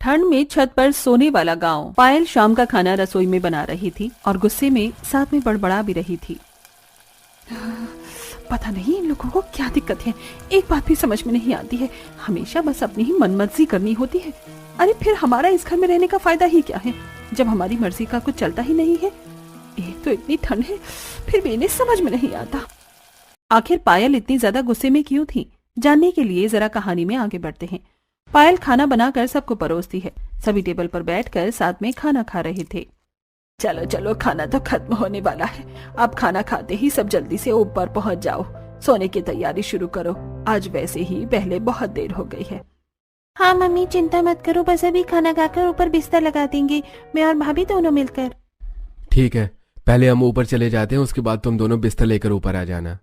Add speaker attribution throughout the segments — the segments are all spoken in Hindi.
Speaker 1: ठंड में छत पर सोने वाला गांव। पायल शाम का खाना रसोई में बना रही थी और गुस्से में साथ में बड़बड़ा भी रही थी। पता नहीं इन लोगों को क्या दिक्कत है, एक बात भी समझ में नहीं आती है, हमेशा बस अपनी ही मनमर्जी करनी होती है। अरे फिर हमारा इस घर में रहने का फायदा ही क्या है जब हमारी मर्जी का कुछ चलता ही नहीं है। एक तो इतनी ठंड है, फिर भी इन्हें समझ में नहीं आता। आखिर पायल इतनी ज्यादा गुस्से में क्यों थी, जानने के लिए जरा कहानी में आगे बढ़ते हैं। पायल खाना बनाकर सबको परोसती है। सभी टेबल पर बैठकर साथ में खाना खा रहे थे। चलो चलो, खाना तो खत्म होने वाला है, अब खाना खाते ही सब जल्दी से ऊपर पहुंच जाओ, सोने की तैयारी शुरू करो, आज वैसे ही पहले बहुत देर हो गई है।
Speaker 2: हाँ मम्मी, चिंता मत करो, बस अभी खाना खाकर ऊपर बिस्तर लगा देंगे, मैं और भाभी दोनों मिलकर।
Speaker 3: ठीक है, पहले हम ऊपर चले जाते हैं, उसके बाद तुम दोनों बिस्तर लेकर ऊपर आ जाना।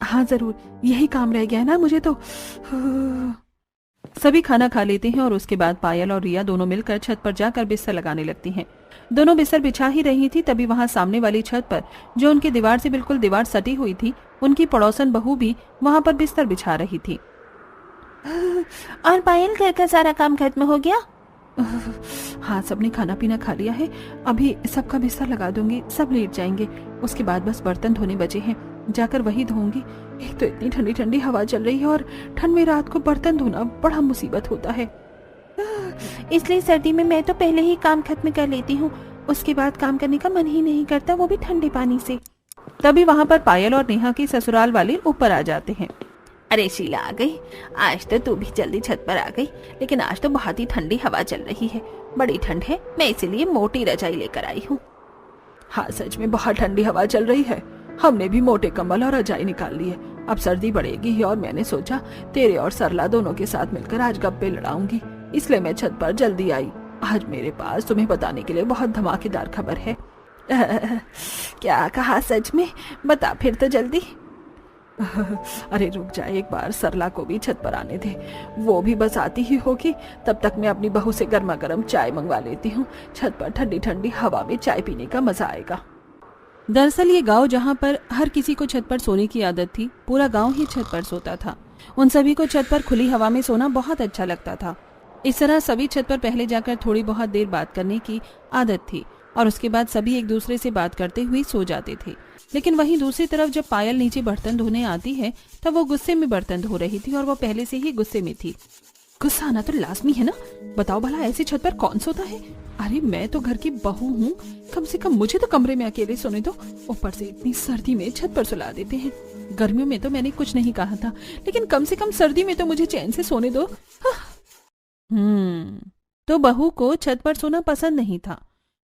Speaker 1: हाँ जरूर, यही काम रह गया है ना मुझे तो। सभी खाना खा लेते हैं और उसके बाद पायल और रिया दोनों मिलकर छत पर जाकर बिस्तर लगाने लगती हैं। दोनों बिस्तर बिछा ही रही थी, तभी वहां सामने वाली छत पर, जो उनकी दीवार से बिल्कुल दीवार सटी हुई थी, उनकी पड़ोसन बहू भी वहां पर बिस्तर बिछा रही थी।
Speaker 2: और पायल, घर का सारा काम खत्म हो गया?
Speaker 1: हाँ, सबने खाना पीना खा लिया है, अभी सबका बिस्तर लगा दूंगी, सब लेट जाएंगे, उसके बाद बस बर्तन धोने बचे हैं, जाकर वही धोऊंगी। एक तो इतनी ठंडी ठंडी हवा चल रही है और ठंड में रात को बर्तन धोना बड़ा मुसीबत होता है।
Speaker 2: इसलिए सर्दी में मैं तो पहले ही काम खत्म कर लेती हूँ, उसके बाद काम करने का मन ही नहीं करता, वो भी ठंडे पानी से।
Speaker 1: तभी वहाँ पर पायल और नेहा के ससुराल वाले ऊपर आ जाते हैं।
Speaker 2: अरे शीला आ गई, आज तो तू भी जल्दी छत पर आ गई, लेकिन आज तो बहुत ही ठंडी हवा चल रही है, बड़ी ठंड है, मैं इसीलिए मोटी रजाई लेकर आई हूँ।
Speaker 1: हाँ सच में बहुत ठंडी हवा चल रही है, हमने भी मोटे कंबल और रजाई निकाल ली है, अब सर्दी बढ़ेगी और मैंने सोचा तेरे और सरला दोनों के साथ मिलकर आज गप्पे लड़ाऊंगी, इसलिए मैं छत पर जल्दी आई। आज मेरे पास तुम्हें बताने के लिए बहुत धमाकेदार खबर है।
Speaker 2: क्या कहा, सच में? बता फिर तो जल्दी।
Speaker 1: अरे रुक जा, एक बार सरला को भी छत पर आने दे, वो भी बस आती ही होगी, तब तक मैं अपनी बहू से गर्मा गर्म चाय मंगवा लेती हूँ, छत पर ठंडी ठंडी हवा में चाय पीने का मजा आएगा। दरअसल ये गांव जहाँ पर हर किसी को छत पर सोने की आदत थी, पूरा गांव ही छत पर सोता था। उन सभी को छत पर खुली हवा में सोना बहुत अच्छा लगता था। इस तरह सभी छत पर पहले जाकर थोड़ी बहुत देर बात करने की आदत थी और उसके बाद सभी एक दूसरे से बात करते हुए सो जाते थे। लेकिन वहीं दूसरी तरफ जब पायल नीचे बर्तन धोने आती है तब वो गुस्से में बर्तन धो रही थी और वो पहले से ही गुस्से में थी। गुस्सा आना तो लाजमी है ना, बताओ भला ऐसी छत पर कौन सोता है। अरे मैं तो घर की बहू हूँ, कम से कम मुझे तो कमरे में अकेले सोने दो, ऊपर से इतनी सर्दी में छत पर सुला देते हैं। गर्मियों में तो मैंने कुछ नहीं कहा था, लेकिन कम से कम सर्दी में तो मुझे चैन से सोने दो। तो बहू को छत पर सोना पसंद नहीं था,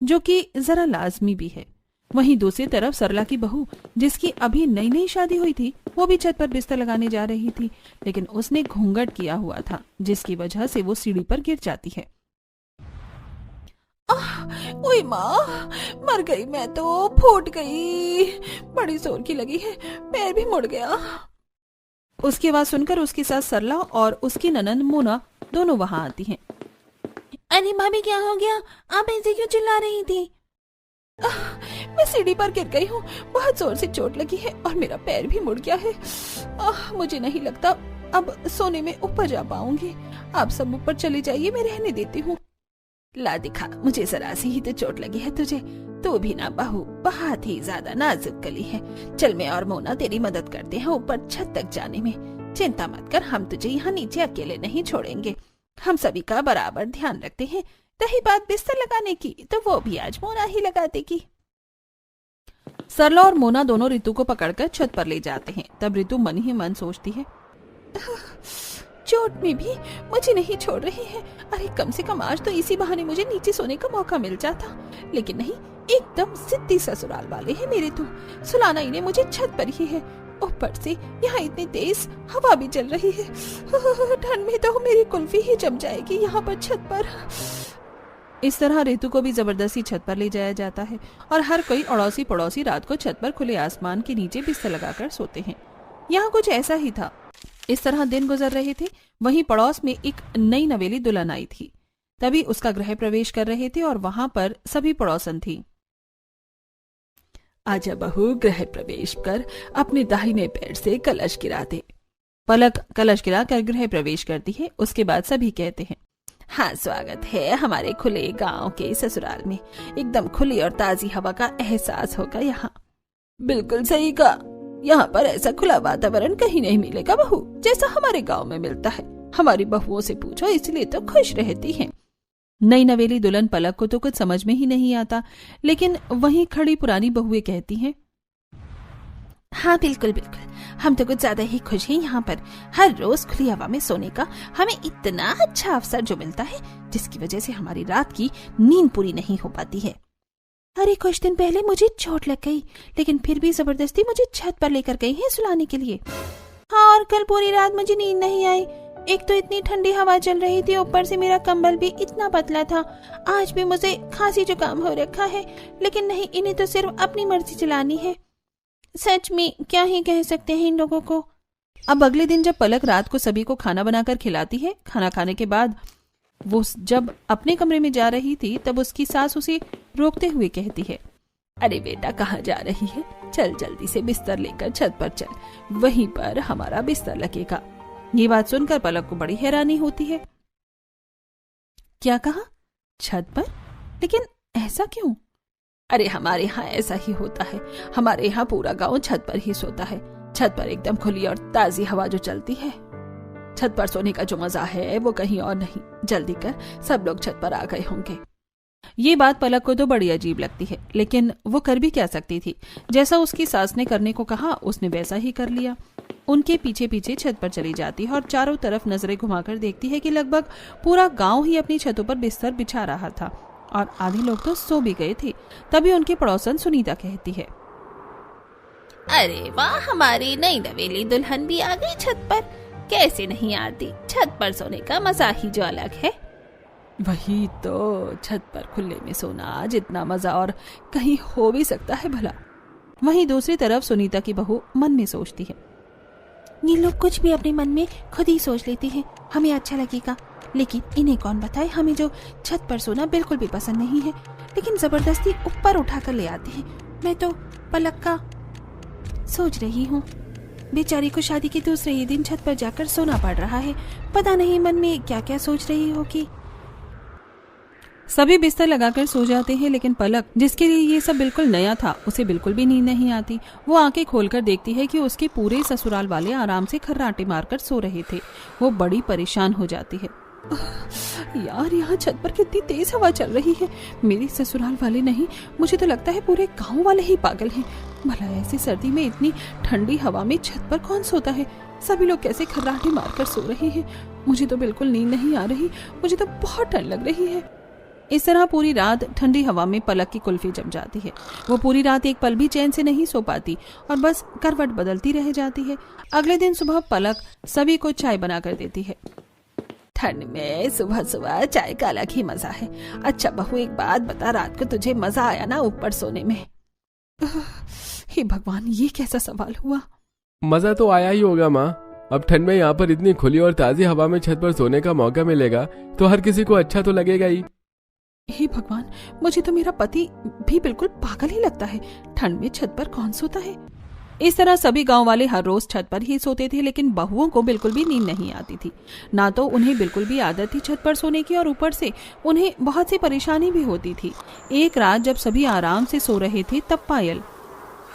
Speaker 1: जो कि जरा लाजमी भी है। वहीं दूसरी तरफ सरला की बहू, जिसकी अभी नई नई शादी हुई थी, वो भी छत पर बिस्तर लगाने जा रही थी, लेकिन उसने घूंघट किया हुआ था, जिसकी वजह से वो सीढ़ी पर गिर जाती है।
Speaker 2: ओए माँ, मर गई मैं तो, फूट गई, बड़ी जोर की लगी है, पैर भी मुड़ गया।
Speaker 1: उसकी आवाज सुनकर उसकी सास सरला और उसकी ननंद मोना दोनों वहां आती हैं।
Speaker 2: अरे भाभी, क्या हो गया, आप ऐसे क्यों चिल्ला रही थी? मैं सीढ़ी पर गिर गई हूँ, बहुत जोर से चोट लगी है और मेरा पैर भी मुड़ गया है। मुझे नहीं लगता अब सोने में ऊपर जा पाऊंगी, आप सब ऊपर चले जाइए, मैं रहने देती हूँ। ला दिखा, मुझे जरा सी ही तो चोट लगी है तुझे, तू भी ना बहू बहुत ही ज्यादा नाजुक कली है। चल मैं और मोना तेरी मदद करते हैं ऊपर छत तक जाने में, चिंता मत कर, हम तुझे यहाँ नीचे अकेले नहीं छोड़ेंगे, हम सभी का बराबर ध्यान रखते हैं। रही बात बिस्तर लगाने की, तो वो भी आज मोना ही लगा देगी।
Speaker 1: सरला और मोना दोनों रितु को पकड़कर छत पर ले जाते हैं। तब रितु मन ही मन सोचती है,
Speaker 2: चोट में भी मुझे नहीं छोड़ रही है, अरे कम से कम आज तो इसी बहाने मुझे नीचे सोने का मौका मिल जाता, लेकिन नहीं, एकदम जिद्दी ससुराल वाले हैं मेरे तो, सुलाना इन्हें मुझे छत पर ही है, ऊपर से यहाँ इतनी तेज हवा भी चल रही है, ठंड में तो मेरी कुल्फी ही जम जाएगी यहाँ पर छत पर।
Speaker 1: इस तरह रितु को भी जबरदस्ती छत पर ले जाया जाता है और हर कोई अड़ोसी पड़ोसी रात को छत पर खुले आसमान के नीचे बिस्तर लगाकर सोते हैं। यहाँ कुछ ऐसा ही था। इस तरह दिन गुजर रहे थे। वहीं पड़ोस में एक नई नवेली दुल्हन आई थी। तभी उसका गृह प्रवेश कर रहे थे और वहां पर सभी पड़ोसन थी। आजा बहू, गृह प्रवेश कर अपने दाहिने पैर से कलश गिरा दे। पलक कलश गिरा कर गृह प्रवेश करती है। उसके बाद सभी कहते हैं,
Speaker 2: हाँ, स्वागत है हमारे खुले गांव के ससुराल में। एकदम खुली और ताजी हवा का एहसास होगा यहाँ। बिल्कुल सही कहा, यहाँ पर ऐसा खुला वातावरण कहीं नहीं मिलेगा बहू, जैसा हमारे गांव में मिलता है। हमारी बहुओं से पूछो, इसलिए तो खुश रहती हैं। नई नवेली दुल्हन पलक को तो कुछ समझ में ही नहीं आता, लेकिन वहीं खड़ी पुरानी बहुएं कहती हैं, हाँ बिल्कुल बिल्कुल, हम तो कुछ ज्यादा ही खुश हैं यहाँ पर। हर रोज खुली हवा में सोने का हमें इतना अच्छा अवसर जो मिलता है, जिसकी वजह से हमारी रात की नींद पूरी नहीं हो पाती है। अरे कुछ दिन पहले मुझे चोट लग गई, लेकिन फिर भी जबरदस्ती मुझे छत पर लेकर गई है सुलाने के लिए। हाँ, और कल पूरी रात मुझे नींद नहीं आई। एक तो इतनी ठंडी हवा चल रही थी, ऊपर से मेरा कंबल भी इतना पतला था। आज भी मुझे खांसी जुकाम हो रखा है, लेकिन नहीं, इन्हें तो सिर्फ अपनी मर्जी चलानी है। सच में क्या ही कह सकते हैं इन लोगों को। अब अगले दिन जब पलक रात को सभी को खाना बनाकर खिलाती है, खाना खाने के बाद वो जब अपने कमरे में जा रही थी, तब उसकी सास उसे रोकते हुए कहती है, अरे बेटा कहाँ जा रही है? चल जल्दी से बिस्तर लेकर छत पर चल, वहीं पर हमारा बिस्तर लगेगा। ये बात सुनकर पलक को बड़ी हैरानी होती है। क्या कहा? छत पर? लेकिन ऐसा क्यों? अरे हमारे यहाँ ऐसा ही होता है। हमारे यहाँ पूरा गांव छत पर ही सोता है। छत पर एकदम खुली और ताजी हवा जो चलती है, छत पर सोने का जो मजा है वो कहीं और नहीं। जल्दी कर, सब लोग छत पर आ गए होंगे। ये बात पलक को तो बड़ी अजीब लगती है, लेकिन वो कर भी क्या सकती थी। जैसा उसकी सास ने करने को कहा, उसने वैसा ही कर लिया। उनके पीछे पीछे छत पर चली जाती है और चारों तरफ नजरें घुमाकर देखती है कि लगभग पूरा गांव ही अपनी छतों पर बिस्तर बिछा रहा था और आधे लोग तो सो भी गए थे। तभी उनकी पड़ोसन सुनीता कहती है, अरे वाह, हमारी नई नवेली दुल्हन भी आ गई छत पर। कैसे नहीं आती? छत पर सोने का मजा ही जो अलग है। वही तो, छत पर खुले में सोना जितना मजा और कहीं हो भी सकता है भला। वहीं दूसरी तरफ सुनीता की बहू मन में सोचती है, ये लोग कुछ भी अपने मन में खुद ही सोच लेते हैं, हमें अच्छा लगेगा, लेकिन इन्हें कौन बताए हमें जो छत पर सोना बिल्कुल भी पसंद नहीं है, लेकिन जबरदस्ती ऊपर उठाकर ले आते हैं। मैं तो पलक का सोच रही हूँ, बेचारी को शादी के दूसरे ही दिन छत पर जाकर सोना पड़ रहा है। पता नहीं मन में क्या क्या सोच रही होगी। सभी बिस्तर लगाकर सो जाते हैं, लेकिन पलक, जिसके लिए ये सब बिल्कुल नया था, उसे बिल्कुल भी नींद नहीं आती। वो आंखें खोलकर देखती है कि उसके पूरे ससुराल वाले आराम से खर्राटे मारकर सो रहे थे। वो बड़ी परेशान हो जाती है। यार, यहाँ छत पर कितनी तेज हवा चल रही है। मेरे ससुराल वाले नहीं, मुझे तो लगता है पूरे गांव वाले ही पागल हैं। भला ऐसी सर्दी में इतनी ठंडी हवा में छत पर कौन सोता है? सभी लोग कैसे खर्राटे मारकर सो रहे हैं? मुझे तो बिल्कुल नींद नहीं आ रही, मुझे तो बहुत ठंड लग रही है। इस तरह पूरी रात ठंडी हवा में पलक की कुल्फी जम जाती है। वो पूरी रात एक पल भी चैन से नहीं सो पाती और बस करवट बदलती रह जाती है। अगले दिन सुबह पलक सभी को चाय बनाकर देती है। ठंड में सुबह सुबह चाय का अलग ही मजा है। अच्छा बहू, एक बात बता, रात को तुझे मजा आया ना ऊपर सोने में? हे भगवान, ये कैसा सवाल हुआ?
Speaker 3: मजा तो आया ही होगा माँ। अब ठंड में यहाँ पर इतनी खुली और ताजी हवा में छत पर सोने का मौका मिलेगा तो हर किसी को अच्छा तो लगेगा ही।
Speaker 1: हे भगवान, मुझे तो मेरा पति भी बिल्कुल पागल ही लगता है। ठंड में छत पर कौन सोता है?
Speaker 2: इस तरह सभी गांव वाले हर रोज छत पर ही सोते थे, लेकिन बहुओं को बिल्कुल भी नींद नहीं आती थी। ना तो उन्हें बिल्कुल भी आदत थी छत पर सोने की, और ऊपर से उन्हें बहुत सी परेशानी भी होती थी। एक रात जब सभी आराम से सो रहे थे, तब पायल,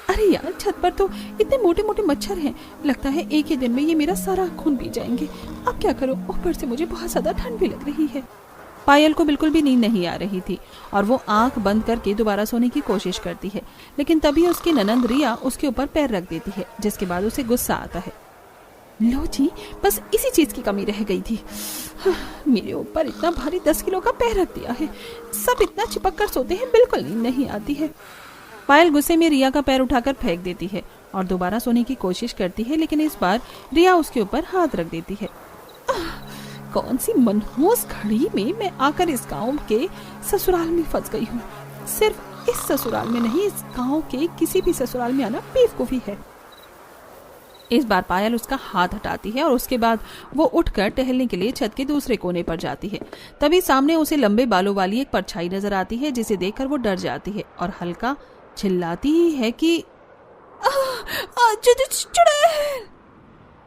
Speaker 2: अरे यार, छत पर तो इतने मोटे मोटे मच्छर हैं, लगता है एक ही दिन में ये मेरा सारा खून पी जाएंगे। अब क्या करूं? ऊपर से मुझे बहुत ज्यादा ठंड भी लग रही है। पायल को बिल्कुल भी नींद नहीं आ रही थी और वो आंख बंद करके दोबारा सोने की कोशिश करती है, लेकिन तभी उसकी ननंद रिया उसके ऊपर पैर रख देती है, जिसके बाद उसे गुस्सा आता है। लो जी, बस इसी चीज की कमी रह गई थी। मेरे ऊपर इतना भारी 10 किलो का पैर रख दिया है। सब इतना चिपक कर सोते हैं, बिल्कुल नींद नहीं आती है। पायल गुस्से में रिया का पैर उठाकर फेंक देती है और दोबारा सोने की कोशिश करती है, लेकिन इस बार रिया उसके ऊपर हाथ रख देती है। कौन सी मनहूस घड़ी में मैं आकर इस गांव के ससुराल में फंस गई हूँ। सिर्फ इस ससुराल में नहीं, इस गांव के किसी भी ससुराल में आना बेवकूफी है। इस बार पायल उसका हाथ हटाती है और उसके बाद वो उठकर टहलने के लिए छत के दूसरे कोने पर जाती है। तभी सामने उसे लंबे बालों वाली एक परछाई नजर आती है, जिसे देखकर वो डर जाती है और हल्का चिल्लाती ही है कि चुड़ैल।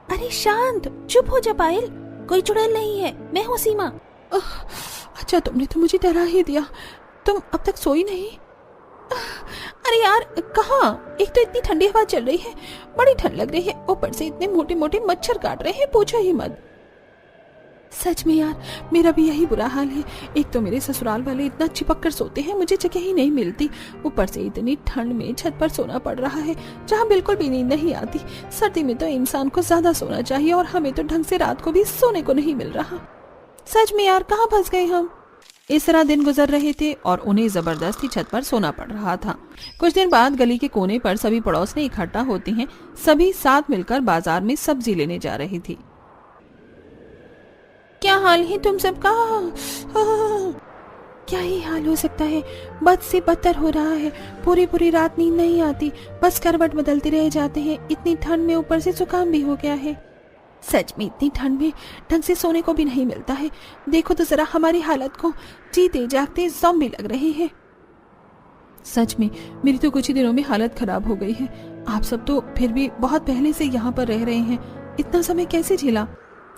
Speaker 2: अरे शांत, चुप हो जा पायल, कोई चुड़ैल नहीं है, मैं हूँ सीमा। अच्छा तुमने तो मुझे डरा ही दिया। तुम अब तक सोई नहीं? अरे यार कहाँ, एक तो इतनी ठंडी हवा चल रही है, बड़ी ठंड लग रही है, ऊपर से इतने मोटे मोटे मच्छर काट रहे हैं, पूछो ही मत। सच में यार मेरा भी यही बुरा हाल है। एक तो मेरे ससुराल वाले इतना चिपक कर सोते हैं, मुझे जगह ही नहीं मिलती। ऊपर से इतनी ठंड में छत पर सोना पड़ रहा है जहाँ बिल्कुल भी नींद नहीं आती। सर्दी में तो इंसान को ज्यादा सोना चाहिए और हमें तो ढंग से रात को भी सोने को नहीं मिल रहा। सच में यार कहाँ फंस गए हम। इस तरह दिन गुजर रहे थे और उन्हें जबरदस्ती छत पर सोना पड़ रहा था। कुछ दिन बाद गली के कोने पर सभी पड़ोसने इकट्ठा होते हैं। सभी साथ मिलकर बाजार में सब्जी लेने जा रही थी। क्या हाल है तुम सबका? क्या ही हाल हो सकता है, बद से बदतर हो रहा है। पूरी पूरी रात नींद नहीं आती, बस करवट बदलते रह जाते हैं। इतनी ठंड में ऊपर से जुकाम भी हो गया है। सच में इतनी ठंड में ढंग से सोने को भी नहीं मिलता है। देखो तो जरा हमारी हालत को, जीते जागते ज़ॉम्बी लग रहे हैं। सच में मेरी तो कुछ ही दिनों में हालत खराब हो गई है। आप सब तो फिर भी बहुत पहले से यहाँ पर रह रहे हैं, इतना समय कैसे झेला?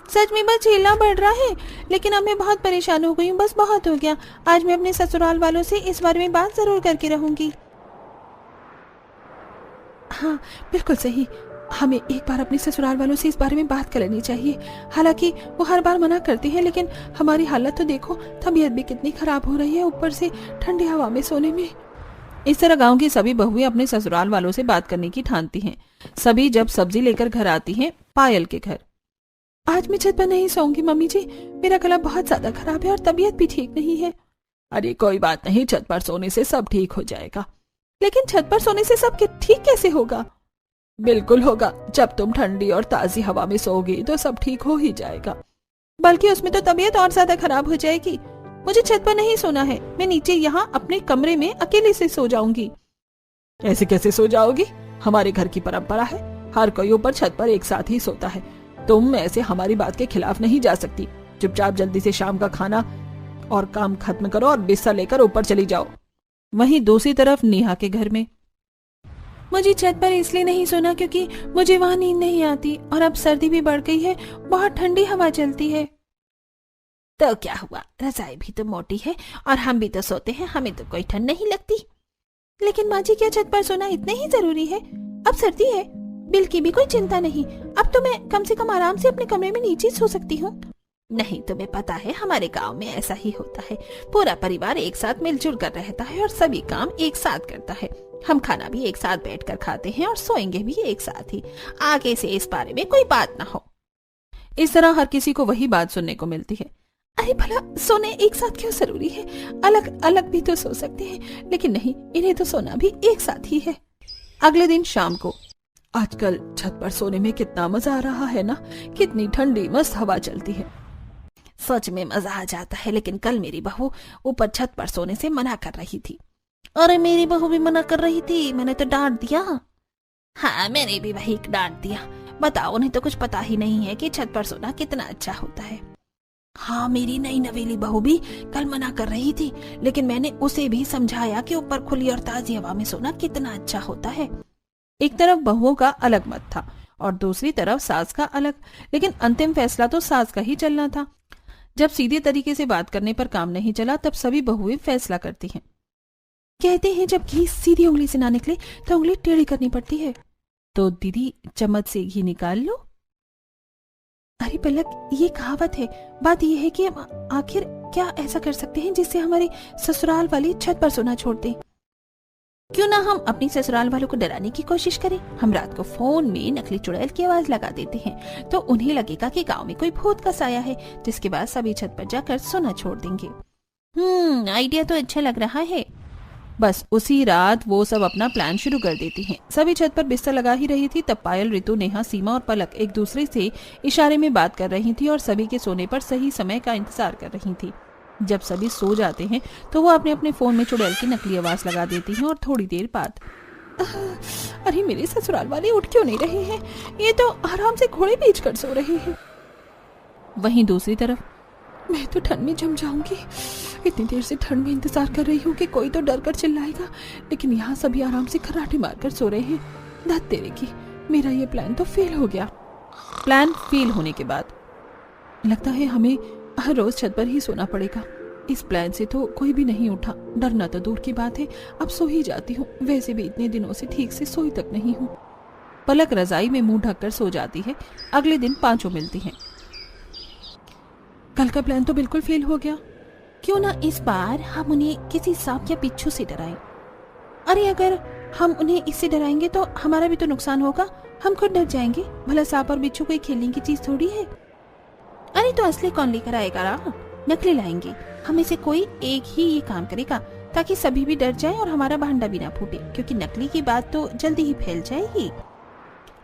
Speaker 2: सच में बस झेलना पड़ रहा है, लेकिन अब मैं बहुत परेशान हो गई हूँ। बस बहुत हो गया। आज मैं अपने ससुराल वालों से इस बारे में बात जरूर करके रहूंगी। हाँ बिल्कुल सही, हमें एक बार अपने ससुराल वालों से इस बारे में बात कर लेनी चाहिए। हालांकि वो हर बार मना करते हैं, लेकिन हमारी हालत तो देखो, तबीयत भी कितनी खराब हो रही है, ऊपर से ठंडी हवा में सोने में। इस तरह गांव की सभी बहुएं अपने ससुराल वालों से बात करने की ठानती हैं। सभी जब सब्जी लेकर घर आती हैं पायल के घर। आज मैं छत पर नहीं सोऊंगी मम्मी जी, मेरा गला बहुत ज्यादा खराब है और तबीयत भी ठीक नहीं है। अरे कोई बात नहीं, छत पर सोने से सब ठीक हो जाएगा। लेकिन छत पर सोने से सब ठीक कैसे होगा? बिल्कुल होगा, जब तुम ठंडी और ताजी हवा में सोओगी तो सब ठीक हो ही जाएगा। बल्कि उसमें तो तबीयत और ज्यादा खराब हो जाएगी। मुझे छत पर नहीं सोना है, मैं नीचे यहाँ अपने कमरे में अकेले से सो जाऊंगी। ऐसे कैसे सो जाओगी? हमारे घर की परंपरा है, हर कोई ऊपर छत पर एक साथ ही सोता है। तुम ऐसे हमारी बात के खिलाफ नहीं जा सकती। चुपचाप जल्दी से शाम का खाना और काम खत्म करो और बिस्तर लेकर ऊपर चली जाओ। वहीं दूसरी तरफ नेहा के घर में, मुझे छत पर इसलिए नहीं सोना क्योंकि मुझे वहाँ नींद नहीं आती और अब सर्दी भी बढ़ गई है, बहुत ठंडी हवा चलती है। तो क्या हुआ, रजाई भी तो मोटी है और हम भी तो सोते हैं, हमें तो कोई ठंड नहीं लगती। लेकिन माँ जी क्या छत पर सोना इतना ही जरूरी है? अब सर्दी है, बिल की भी कोई चिंता नहीं। अब तो मैं कम से कम आराम से अपने कमरे में नीचे सो सकती हूँ। नहीं तुम्हें पता है हमारे गांव में ऐसा ही होता है। पूरा परिवार एक साथ मिलजुल कर रहता है और सभी काम एक साथ करता है। हम खाना भी एक साथ बैठकर खाते हैं और सोएंगे भी एक साथ ही। आगे से इस बारे में कोई बात ना हो। इस तरह हर किसी को वही बात सुनने को मिलती है। अरे भला सोने एक साथ क्यों जरूरी है? अलग अलग भी तो सो सकते हैं, लेकिन नहीं, इन्हें तो सोना भी एक साथ ही है। अगले दिन शाम को, आजकल छत पर सोने में कितना मजा आ रहा है ना, कितनी ठंडी मस्त हवा चलती है। सच में मजा आ जाता है, लेकिन कल मेरी बहू ऊपर छत पर सोने से मना कर रही थी। अरे मेरी बहू भी मना कर रही थी, मैंने तो डांट दिया। हाँ मैंने भी वही डांट दिया। बताओ, उन्हें तो कुछ पता ही नहीं है कि छत पर सोना कितना अच्छा होता है। हाँ मेरी नई नवेली बहू भी कल मना कर रही थी, लेकिन मैंने उसे भी समझाया कि ऊपर खुली और ताजी हवा में सोना कितना अच्छा होता है। एक तरफ बहुओं का अलग मत था और दूसरी तरफ सास का अलग, लेकिन अंतिम फैसला तो सास का ही चलना था। जब सीधे तरीके से बात करने पर काम नहीं चला, तब सभी बहुएं फैसला करती हैं। कहते हैं जब घी सीधी उंगली से ना निकले तो उंगली टेढ़ी करनी पड़ती है। तो दीदी चम्मच से घी निकाल लो। अरे पलक, ये कहावत है। बात यह है कि हम आखिर क्या ऐसा कर सकते हैं जिससे हमारे ससुराल वाले छत पर सोना छोड़ दें? क्यों ना हम अपनी ससुराल वालों को डराने की कोशिश करें। हम रात को फोन में नकली चुड़ैल की आवाज लगा देते हैं तो उन्हें लगेगा कि गांव में कोई भूत का साया है, जिसके बाद सभी छत पर जाकर सोना छोड़ देंगे। आइडिया तो अच्छा लग रहा है। बस उसी रात वो सब अपना प्लान शुरू कर देती हैं। सभी छत पर बिस्तर लगा ही रही थी, तब पायल, ऋतु, नेहा, सीमा और पलक एक दूसरे से इशारे में बात कर रही थी और सभी के सोने पर सही समय का इंतजार कर रही थी। जब सभी सो जाते हैं तो वो अपने अपने फोन में चुड़ैल की नकली आवाज लगा देती हैं और थोड़ी देर बाद, अरे मेरे ससुराल वाले उठ क्यों नहीं रहे हैं? ये तो आराम से घोड़े बेच कर सो रहे हैं। वहीं दूसरी तरफ, मैं तो ठंड में जम जाऊंगी। इतनी देर से ठंड में इंतजार कर रही हूँ कि कोई तो डर कर चिल्लाएगा, लेकिन यहाँ सभी आराम से खर्राटे मारकर सो रहे हैं। धत तेरे की, मेरा ये प्लान तो फेल हो गया। प्लान फेल होने के बाद लगता है हमें
Speaker 1: हर रोज छत पर ही सोना पड़ेगा। इस प्लान से तो कोई भी नहीं उठा। डरना तो दूर की बात है, अब सो ही जाती हूँ। वैसे भी इतने दिनों से ठीक से सोई तक नहीं हूँ। पलक रजाई में मुंह ढककर सो जाती है। अगले दिन पांचों मिलती हैं। कल का प्लान तो बिल्कुल फेल हो गया।
Speaker 2: क्यों ना इस बार हम उन्हें किसी सांप या बिच्छू से डराएं। अरे अगर हम उन्हें इससे डराएंगे तो हमारा भी तो नुकसान होगा। हम खुद डर जाएंगे। भला सांप और बिच्छू कोई खेलने की चीज थोड़ी है। अरे तो असली कौन लेकर आएगा रा? नकली लाएंगे। हम में से कोई एक ही ये काम करेगा ताकि सभी भी डर जाएं और हमारा भांडा भी ना फूटे, क्योंकि नकली की बात तो जल्दी ही फैल जाएगी।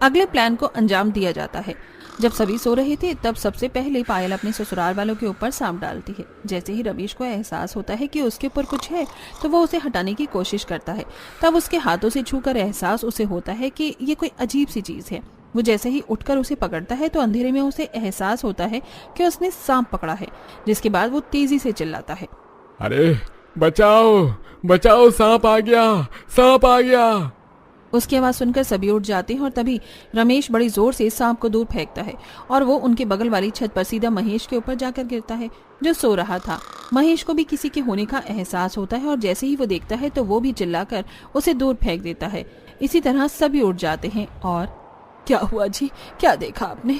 Speaker 1: अगले प्लान को अंजाम दिया जाता है। जब सभी सो रहे थे तब सबसे पहले पायल अपने ससुराल वालों के ऊपर सांप डालती है। जैसे ही रमेश को एहसास होता है कि उसके ऊपर कुछ है तो वो उसे हटाने की कोशिश करता है। तब उसके हाथों से छूकर एहसास उसे होता है कि ये कोई अजीब सी चीज है। वो जैसे ही उठकर उसे पकड़ता है तो अंधेरे में उसे एहसास होता है कि उसने सांप पकड़ा है। जिसके बाद वो तेजी से चिल्लाता है,
Speaker 3: अरे बचाओ बचाओ, सांप आ गया, सांप आ गया।
Speaker 1: उसकी आवाज सुनकर सभी उठ जाते हैं और तभी रमेश बड़ी जोर से सांप को दूर फेंकता है और वो उनके बगल वाली छत पर सीधा महेश के ऊपर जाकर गिरता है, जो सो रहा था। महेश को भी किसी के होने का एहसास होता है और जैसे ही वो देखता है तो वो भी चिल्लाकर उसे दूर फेंक देता है। इसी तरह सभी उठ जाते हैं। और क्या हुआ जी, क्या देखा आपने?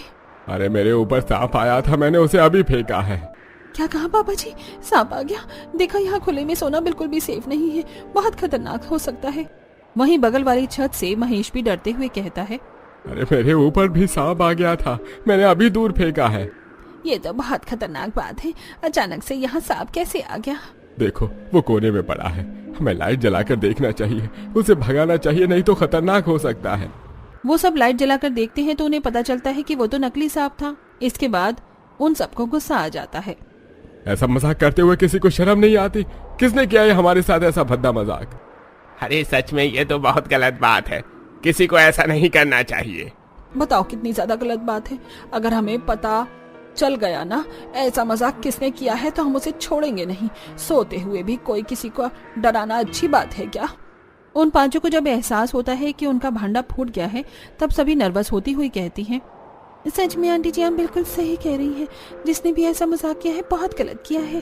Speaker 3: अरे मेरे ऊपर सांप आया था, मैंने उसे अभी फेंका है।
Speaker 1: क्या कहा पापा जी? सांप आ गया? देखा, यहाँ खुले में सोना बिल्कुल भी सेफ नहीं है, बहुत खतरनाक हो सकता है। वहीं बगल वाली छत से महेश भी डरते हुए कहता है,
Speaker 3: अरे मेरे ऊपर भी सांप आ गया था, मैंने अभी दूर फेंका है।
Speaker 1: ये तो बहुत खतरनाक बात है। अचानक से यहाँ सांप कैसे आ गया?
Speaker 3: देखो वो कोने में पड़ा है, हमें लाइट जलाकर देखना चाहिए, उसे भगाना चाहिए, नहीं तो खतरनाक हो सकता है।
Speaker 1: वो सब लाइट जलाकर देखते हैं तो उन्हें पता चलता है कि वो तो नकली सांप था। इसके बाद उन सबको गुस्सा आ जाता है।
Speaker 3: ऐसा मजाक करते हुए किसी को शर्म नहीं आती? किसने किया है हमारे साथ ऐसा भद्दा मजाक?
Speaker 4: अरे सच में ये तो बहुत गलत बात है, किसी को ऐसा नहीं करना चाहिए।
Speaker 1: बताओ कितनी ज्यादा गलत बात है। अगर हमें पता चल गया ना ऐसा मजाक किसने किया है तो हम उसे छोड़ेंगे नहीं। सोते हुए भी कोई किसी को डराना अच्छी बात है क्या? उन पांचों को जब एहसास होता है कि उनका भांडा फूट गया है तब सभी नर्वस होती हुई कहती हैं,
Speaker 2: सच में आंटी जी आप बिल्कुल सही कह रही हैं। जिसने भी ऐसा मजाक किया है बहुत गलत किया है।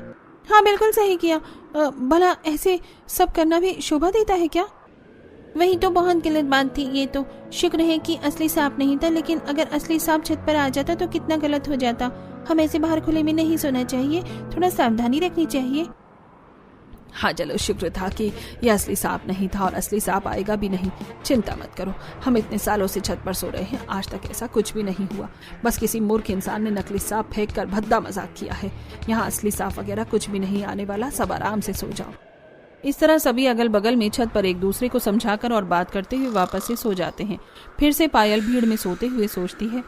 Speaker 2: हाँ बिल्कुल सही किया। भला ऐसे सब करना भी शोभा देता है क्या? वही तो बहुत गलत बात थी। ये तो शुक्र है कि असली सांप नहीं था, लेकिन अगर असली सांप छत पर आ जाता तो कितना गलत हो जाता। हमें ऐसे बाहर खुले में नहीं सोना चाहिए, थोड़ा सावधानी रखनी चाहिए।
Speaker 1: हाँ चलो, शुक्र था कि यह असली सांप नहीं था और असली सांप आएगा भी नहीं। चिंता मत करो, हम इतने सालों से छत पर सो रहे हैं, आज तक ऐसा कुछ भी नहीं हुआ। बस किसी मूर्ख इंसान ने नकली सांप फेंक कर भद्दा मजाक किया है। यहाँ असली सांप वगैरह कुछ भी नहीं आने वाला, सब आराम से सो जाओ। इस तरह सभी अगल बगल में छत पर एक दूसरे को समझाकर और बात करते हुए वापस से सो जाते हैं। फिर से पायल भीड़ में सोते हुए सोचती है,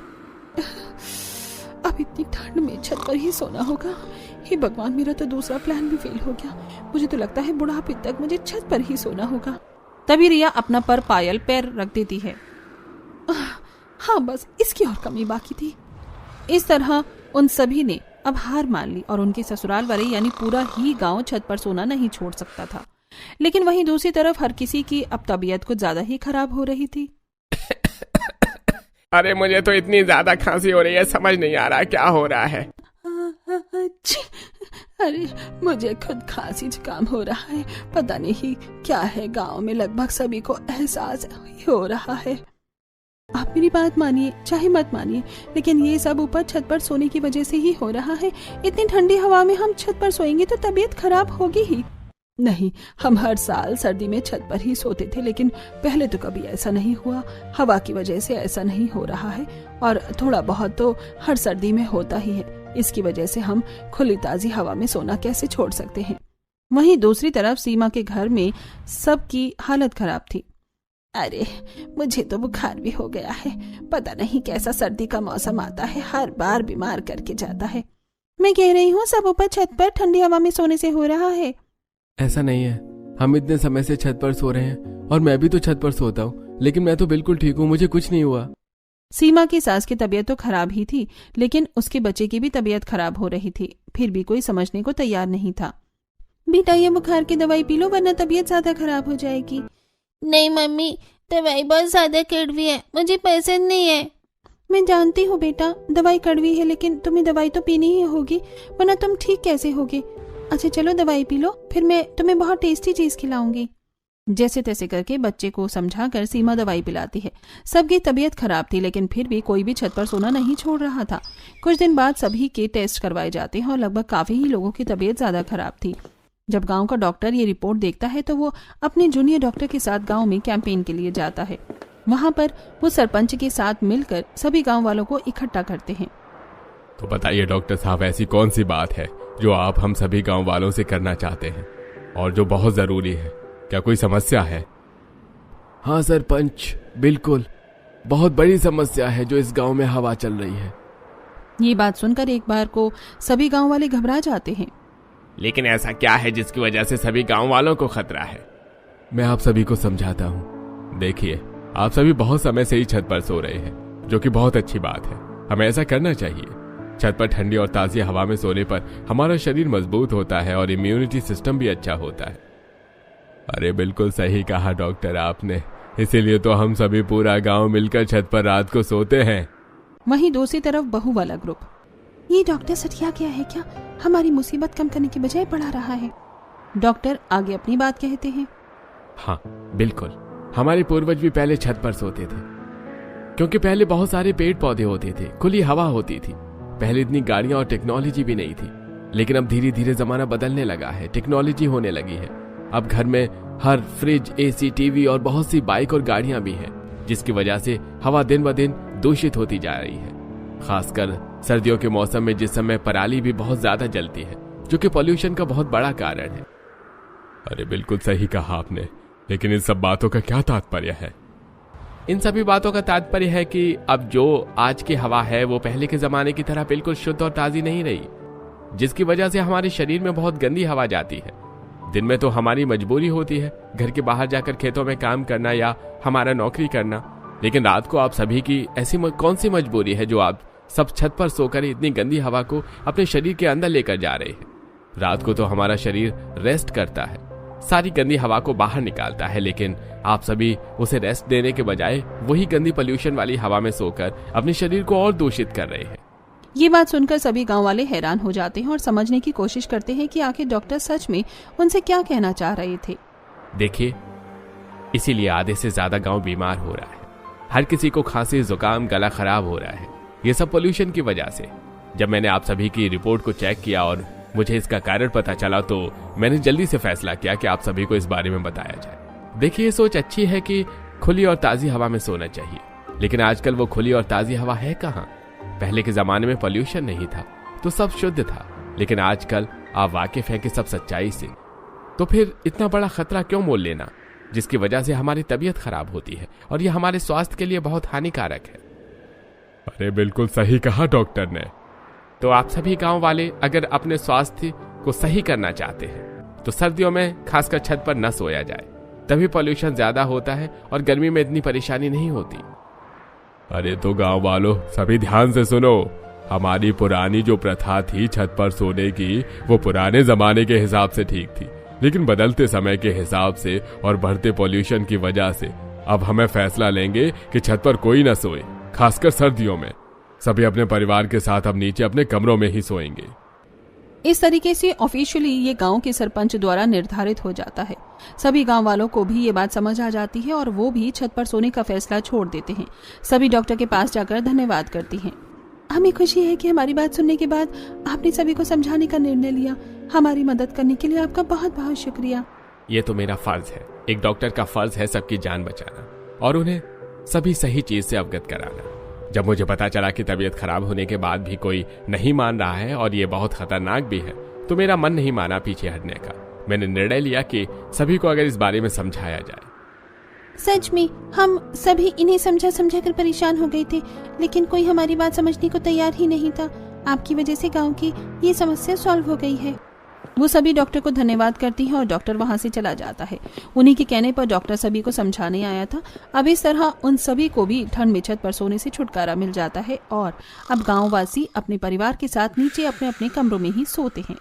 Speaker 1: अब इतनी ठंड में छत पर ही सोना होगा। हे भगवान, मेरा तो दूसरा प्लान भी फेल हो गया। मुझे तो लगता है बुढ़ापे तक मुझे छत पर ही सोना होगा। तभी रिया अपना पर पायल पैर रख देती है। हाँ बस इसकी और कमी बाकी थी। इस तरह उन सभी ने अब हार मान ली और उनके ससुराल वाले यानी पूरा ही गांव छत पर सोना नहीं छोड़ सकता था। लेकिन वहीं दूसरी तरफ हर किसी की अब तबीयत कुछ ज्यादा ही खराब हो रही थी।
Speaker 4: अरे मुझे तो इतनी ज्यादा खांसी हो रही है, समझ नहीं आ रहा क्या हो रहा है।
Speaker 1: अरे मुझे खुद खांसी जुकाम हो रहा है, पता नहीं क्या है। गांव में लगभग सभी को एहसास हो रहा है। आप मेरी बात मानिए चाहे मत मानिए, लेकिन ये सब ऊपर छत पर सोने की वजह से ही हो रहा है। इतनी ठंडी हवा में हम छत पर सोएंगे तो तबीयत खराब होगी ही। नहीं, हम हर साल सर्दी में छत पर ही सोते थे, लेकिन पहले तो कभी ऐसा नहीं हुआ। हवा की वजह से ऐसा नहीं हो रहा है और थोड़ा बहुत तो हर सर्दी में होता ही है। इसकी वजह से हम खुली ताजी हवा में सोना कैसे छोड़ सकते हैं। वहीं दूसरी तरफ सीमा के घर में सबकी हालत खराब थी। अरे मुझे तो बुखार भी हो गया है, पता नहीं कैसा सर्दी का मौसम आता है, हर बार बीमार करके जाता है।
Speaker 2: मैं कह रही हूँ सब ऊपर छत पर ठंडी हवा में सोने से हो रहा है।
Speaker 3: ऐसा नहीं है, हम इतने समय से छत पर सो रहे हैं और मैं भी तो छत पर सोता हूँ, लेकिन मैं तो बिल्कुल ठीक हूँ, मुझे कुछ नहीं हुआ।
Speaker 1: सीमा की सास की तबीयत तो खराब ही थी, लेकिन उसके बच्चे की भी तबीयत खराब हो रही थी। फिर भी कोई समझने को तैयार नहीं था।
Speaker 2: बेटा ये बुखार की दवाई पी लो वरना तबीयत ज्यादा खराब हो जाएगी। नहीं मम्मी, दवाई बहुत ज्यादा कड़वी है, मुझे पसंद नहीं है। मैं जानती हूँ बेटा, दवाई कड़वी है, लेकिन तुम्हें दवाई तो पीनी ही होगी, वरना तुम ठीक कैसे होगे। अच्छा चलो दवाई पी लो, फिर मैं तुम्हें बहुत टेस्टी चीज खिलाऊंगी। जैसे तैसे करके बच्चे को समझाकर सीमा दवाई पिलाती है। सबकी तबीयत खराब थी, लेकिन फिर भी कोई भी छत पर सोना नहीं छोड़ रहा था। कुछ दिन बाद सभी के टेस्ट करवाए जाते हैं और लगभग काफी ही लोगों की तबीयत ज्यादा खराब थी। जब गांव का डॉक्टर ये रिपोर्ट देखता है तो वो अपने जूनियर डॉक्टर के साथ गांव में कैंपेन के लिए जाता है। वहां पर वो सरपंच के साथ मिलकर सभी गांव वालों को इकट्ठा करते हैं।
Speaker 3: तो बताइए डॉक्टर साहब, ऐसी कौन सी बात है जो आप हम सभी गांव वालों से करना चाहते हैं और जो बहुत जरूरी है? क्या कोई समस्या है? हाँ सरपंच, बिल्कुल बहुत बड़ी समस्या है जो इस गांव में हवा चल रही है।
Speaker 2: ये बात सुनकर एक बार को सभी गांव वाले घबरा जाते हैं।
Speaker 4: लेकिन ऐसा क्या है जिसकी वजह से सभी गांव वालों को खतरा है?
Speaker 3: मैं आप सभी को समझाता हूँ। देखिए, आप सभी बहुत समय से ही छत पर सो रहे हैं, जो कि बहुत अच्छी बात है। हमें ऐसा करना चाहिए। छत पर ठंडी और ताजी हवा में सोने पर हमारा शरीर मजबूत होता है और इम्यूनिटी सिस्टम भी अच्छा होता है। अरे बिल्कुल सही कहा डॉक्टर आपने, इसीलिए तो हम सभी पूरा गांव मिलकर छत पर रात को सोते हैं।
Speaker 2: वहीं दूसरी तरफ बहू वाला ग्रुप, ये डॉक्टर सटिया गया है क्या? हमारी मुसीबत कम करने की बजाय बढ़ा रहा है। डॉक्टर आगे अपनी बात कहते हैं।
Speaker 3: हाँ बिल्कुल, हमारे पूर्वज भी पहले छत पर सोते थे, क्योंकि पहले बहुत सारे पेड़ पौधे होते थे, खुली हवा होती थी। पहले इतनी गाड़ियां और टेक्नोलॉजी भी नहीं थी, लेकिन अब धीरे धीरे जमाना बदलने लगा है, टेक्नोलॉजी होने लगी है। अब घर में हर फ्रिज, एसी, टीवी और बहुत सी बाइक और गाड़ियां भी हैं, जिसकी वजह से हवा दिन ब दिन दूषित होती जा रही है। खासकर सर्दियों के मौसम में, जिस समय पराली भी बहुत ज्यादा जलती है, जो कि पॉल्यूशन का बहुत बड़ा कारण है। अरे बिल्कुल सही कहा आपने, लेकिन इन सब बातों का क्या तात्पर्य है?
Speaker 4: इन सभी बातों का तात्पर्य है कि अब जो आज की हवा है वो पहले के जमाने की तरह बिल्कुल शुद्ध और ताजी नहीं रही, जिसकी वजह से हमारे शरीर में बहुत गंदी हवा जाती है। दिन में तो हमारी मजबूरी होती है घर के बाहर जाकर खेतों में काम करना या हमारा नौकरी करना, लेकिन रात को आप सभी की ऐसी कौन सी मजबूरी है जो आप सब छत पर सोकर इतनी गंदी हवा को अपने शरीर के अंदर लेकर जा रहे हैं? रात को तो हमारा शरीर रेस्ट करता है, सारी गंदी हवा को बाहर निकालता है, लेकिन आप सभी उसे रेस्ट देने के बजाय वही गंदी पोल्यूशन वाली हवा में सोकर अपने शरीर को और दूषित कर रहे हैं।
Speaker 2: ये बात सुनकर सभी गांव वाले हैरान हो जाते हैं और समझने की कोशिश करते हैं कि आखिर डॉक्टर सच में उनसे क्या कहना चाह रहे थे।
Speaker 4: देखिए, इसीलिए आधे से ज्यादा गांव बीमार हो रहा है। हर किसी को खांसी, जुकाम, गला खराब हो रहा है, ये सब पोल्यूशन की वजह से। जब मैंने आप सभी की रिपोर्ट को चेक किया और मुझे इसका कारण पता चला, तो मैंने जल्दी से फैसला किया कि आप सभी को इस बारे में बताया जाए। देखिए, ये सोच अच्छी है कि खुली और ताजी हवा में सोना चाहिए, लेकिन आजकल वो खुली और ताजी हवा है कहाँ? पहले के जमाने में पोल्यूशन नहीं था तो सब शुद्ध था, लेकिन आजकल आप वाकिफ हैं कि सब सच्चाई से। तो फिर इतना बड़ा खतरा क्यों मोल लेना, जिसकी वजह से हमारी तबीयत खराब होती है और ये हमारे स्वास्थ्य के लिए बहुत हानिकारक है।
Speaker 3: अरे बिल्कुल सही कहा डॉक्टर ने।
Speaker 4: तो आप सभी गांव वाले अगर अपने स्वास्थ्य को सही करना चाहते हैं तो सर्दियों में खासकर छत पर न सोया जाए, तभी पोल्यूशन ज्यादा होता है और गर्मी में इतनी परेशानी नहीं होती।
Speaker 3: अरे तो गांव वालों, सभी ध्यान से सुनो। हमारी पुरानी जो प्रथा थी छत पर सोने की, वो पुराने जमाने के हिसाब से ठीक थी, लेकिन बदलते समय के हिसाब से और बढ़ते पोल्यूशन की वजह से अब हमें फैसला लेंगे कि छत पर कोई न सोए। खासकर सर्दियों में सभी अपने परिवार के साथ अब नीचे अपने कमरों में ही सोएंगे।
Speaker 2: इस तरीके से ऑफिशियली ये गांव के सरपंच द्वारा निर्धारित हो जाता है। सभी गांव वालों को भी ये बात समझ आ जाती है और वो भी छत पर सोने का फैसला छोड़ देते हैं। सभी डॉक्टर के पास जाकर धन्यवाद करती हैं। हमें खुशी है कि हमारी बात सुनने के बाद आपने सभी को समझाने का निर्णय लिया। हमारी मदद करने के लिए आपका बहुत बहुत शुक्रिया।
Speaker 4: ये तो मेरा फर्ज है, एक डॉक्टर का फर्ज है सबकी जान बचाना और उन्हें सभी सही चीज से अवगत कराना। जब मुझे पता चला कि तबीयत खराब होने के बाद भी कोई नहीं मान रहा है और ये बहुत खतरनाक भी है, तो मेरा मन नहीं माना पीछे हटने का। मैंने निर्णय लिया कि सभी को अगर इस बारे में समझाया जाए।
Speaker 2: सच में हम सभी इन्हें समझा कर परेशान हो गए थे, लेकिन कोई हमारी बात समझने को तैयार ही नहीं था। आपकी वजह से गांव की ये समस्या सॉल्व हो गई है। वो सभी डॉक्टर को धन्यवाद करती हैं और डॉक्टर वहां से चला जाता है। उन्हीं के कहने पर डॉक्टर सभी को समझाने आया था। अब इस तरह उन सभी को भी ठंड में छत पर सोने से छुटकारा मिल जाता है और अब गांववासी अपने परिवार के साथ नीचे अपने अपने कमरों में ही सोते हैं।